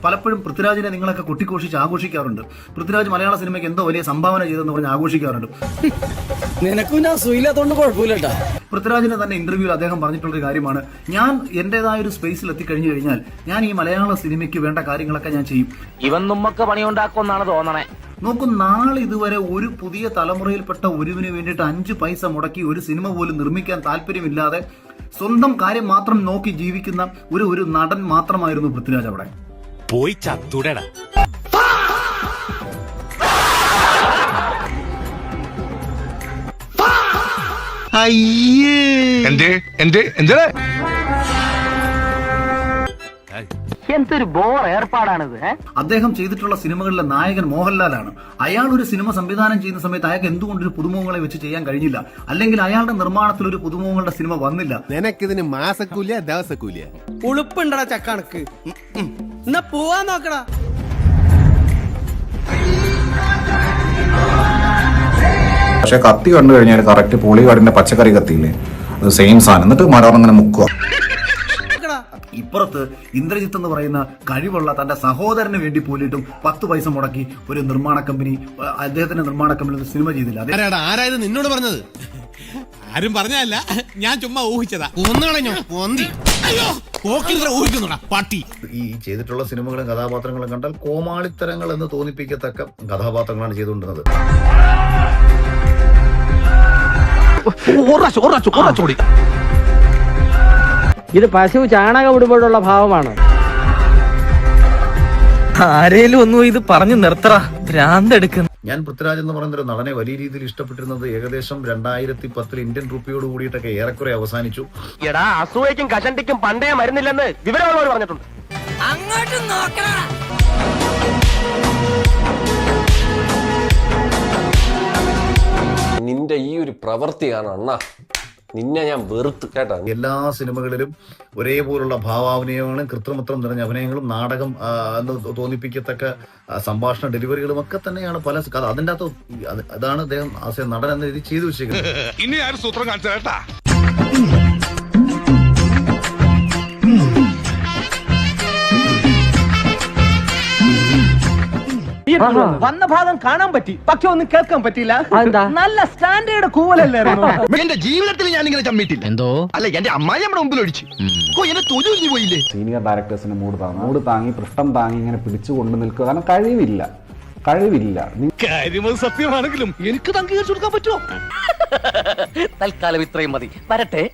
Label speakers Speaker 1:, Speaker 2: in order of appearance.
Speaker 1: പലപ്പോഴും പൃഥ്വിരാജിനെ നിങ്ങളൊക്കെ കൊട്ടിഘോഷിച്ച് ആഘോഷിക്കാറുണ്ട്. പൃഥ്വിരാജ് മലയാള സിനിമയ്ക്ക് എന്തോ വലിയ സംഭാവന ചെയ്തെന്ന് പറഞ്ഞ് ആഘോഷിക്കാറുണ്ട്.
Speaker 2: നിനക്കും ഞാൻ സുഖമില്ലാത്തോണ്ട് കുഴപ്പമില്ലട്ടാ.
Speaker 1: പൃഥ്വിരാജിന്റെ തന്നെ ഇന്റർവ്യൂവിൽ അദ്ദേഹം പറഞ്ഞിട്ടുള്ളൊരു കാര്യമാണ്, ഞാൻ എന്റേതായ ഒരു സ്പേസിൽ എത്തിക്കഴിഞ്ഞു കഴിഞ്ഞാൽ ഞാൻ ഈ മലയാള സിനിമയ്ക്ക് വേണ്ട കാര്യങ്ങളൊക്കെ ഞാൻ ചെയ്യും.
Speaker 3: ഇവൻ നമ്മക്ക് പണിയുണ്ടാക്കുമെന്നാണ് തോന്നണേ.
Speaker 1: നോക്കൂ, നാളെ ഇതുവരെ ഒരു പുതിയ തലമുറയിൽപ്പെട്ട ഒരുവിന് വേണ്ടിയിട്ട് 5 പൈസ മുടക്കി ഒരു സിനിമ പോലും നിർമ്മിക്കാൻ താല്പര്യമില്ലാതെ സ്വന്തം കാര്യം മാത്രം നോക്കി ജീവിക്കുന്ന ഒരു നടൻ മാത്രമായിരുന്നു പൃഥ്വിരാജ്. അവിടെ
Speaker 4: പോയി ചത്തുടടാ.
Speaker 3: എന്തൊരു ബോർ ഏർപ്പാടാണിത്.
Speaker 1: അദ്ദേഹം ചെയ്തിട്ടുള്ള സിനിമകളിലെ നായകൻ മോഹൻലാലാണ്. അയാൾ ഒരു സിനിമ സംവിധാനം ചെയ്യുന്ന സമയത്ത് അയാൾക്ക് എന്തുകൊണ്ടൊരു പുതുമുഖങ്ങളെ വെച്ച് ചെയ്യാൻ കഴിഞ്ഞില്ല? അല്ലെങ്കിൽ അയാളുടെ നിർമ്മാണത്തിൽ ഒരു പുതുമുഖങ്ങളുടെ സിനിമ വന്നില്ല?
Speaker 5: നിനക്കിതിന് മാസക്കൂലിയ ദിവസക്കൂലിയ
Speaker 2: ഉളുപ്പുണ്ടടാ ചക്കണക്ക്. എന്നാ പോവാൻ നോക്കടാ.
Speaker 6: പക്ഷെ കത്തി കണ്ടു കഴിഞ്ഞാൽ കറക്റ്റ് പുളികാടിന്റെ പച്ചക്കറി കത്തിയില്ലേ, അത് സെയിം സാധനം. എന്നിട്ട് മരം അങ്ങനെ മുക്കുക.
Speaker 1: ഇപ്പുറത്ത് ഇന്ദ്രജിത്ത് എന്ന് പറയുന്ന കഴിവുള്ള തന്റെ സഹോദരന് വേണ്ടി പോലിട്ടും 10 പൈസ മുടക്കി ഒരു നിർമ്മാണ കമ്പനി, അദ്ദേഹത്തിന്റെ നിർമ്മാണ കമ്പനി സിനിമ ചെയ്തില്ല.
Speaker 5: ആരായത് നിന്നോട് പറഞ്ഞത്? ആരും പറഞ്ഞല്ല, ഞാൻ ചുമ്മാ ഊഹിച്ചതാ. പാട്ടി
Speaker 1: ഈ ചെയ്തിട്ടുള്ള സിനിമകളും കഥാപാത്രങ്ങളും കണ്ടാൽ കോമാളിത്തരങ്ങൾ എന്ന് തോന്നിപ്പിക്കത്തക്ക കഥാപാത്രങ്ങളാണ് ചെയ്തുകൊണ്ടിരുന്നത്.
Speaker 3: ഇത് പശു ചാണകം ഇടുമ്പോഴുള്ള ഭാവമാണ്.
Speaker 2: ആരേലും ഒന്നും ഇത് പറഞ്ഞു നിർത്തറ, ഭ്രാന്തെടുക്കുന്നു.
Speaker 1: ഞാൻ പൃഥ്വിരാജ് എന്ന് പറയുന്ന ഒരു നടനെ വലിയ രീതിയിൽ ഇഷ്ടപ്പെട്ടിരുന്നത് ഏകദേശം 2010 ഇന്ത്യൻ റുപ്പിയോട് കൂടിയിട്ടൊക്കെ ഏറെക്കുറെ അവസാനിച്ചു.
Speaker 3: എടാ, അസൂയക്കും കഷണ്ടിക്കും പണ്ടേ മരുന്നില്ലെന്ന് വിവരമുള്ളവർ പറഞ്ഞിട്ടുണ്ട്.
Speaker 2: അങ്ങോട്ട് നോക്കടാ.
Speaker 7: നിന്റെ ഈ ഒരു പ്രവൃത്തിയാണ് അണ്ണാ, നിന്നെ ഞാൻ വെറുത്ത് കേട്ടാ.
Speaker 1: എല്ലാ സിനിമകളിലും ഒരേപോലുള്ള ഭാവാഭിനയങ്ങളും കൃത്രിമത്വം നിറഞ്ഞ അഭിനയങ്ങളും നാടകം എന്ന് തോന്നിപ്പിക്കത്തക്ക സംഭാഷണ ഡെലിവറികളും ഒക്കെ തന്നെയാണ് പല കഥ. അതിൻ്റെ അകത്ത് അതാണ് അദ്ദേഹം നടൻ എന്ന രീതി ചെയ്തു വെച്ചേക്കുന്നത്.
Speaker 4: ഇനി ആരും സൂത്രം കാണിച്ചു കേട്ടാ.
Speaker 2: വന്ന ഭാഗം കാണാൻ പറ്റി, പക്ഷെ ഒന്നും കേൾക്കാൻ പറ്റില്ല. നല്ല സ്റ്റാൻഡേർഡ് കൂവലല്ലായിരുന്നു.
Speaker 8: എന്റെ ജീവിതത്തിൽ ഞാൻ ഇങ്ങനെ ചമ്മിട്ടില്ല. എന്തോ അല്ല, എന്റെ അമ്മായി നമ്മുടെ മുമ്പിൽ ഒഴിച്ചു എന്നെ തൊഴിൽ പോയില്ലേ.
Speaker 6: സീനിയർ ഡയറക്ടേഴ്സിന് മൂഡ് താങ്ങി പൃഷ്ഠം താങ്ങി ഇങ്ങനെ പിടിച്ചു കൊണ്ടു നിൽക്കുക. കാരണം കഴിവില്ല.
Speaker 8: കാര്യം സത്യമാണെങ്കിലും എനിക്ക് അംഗീകരിച്ചു കൊടുക്കാൻ പറ്റുമോ?
Speaker 3: തൽക്കാലം ഇത്രയും മതി. വരട്ടെ.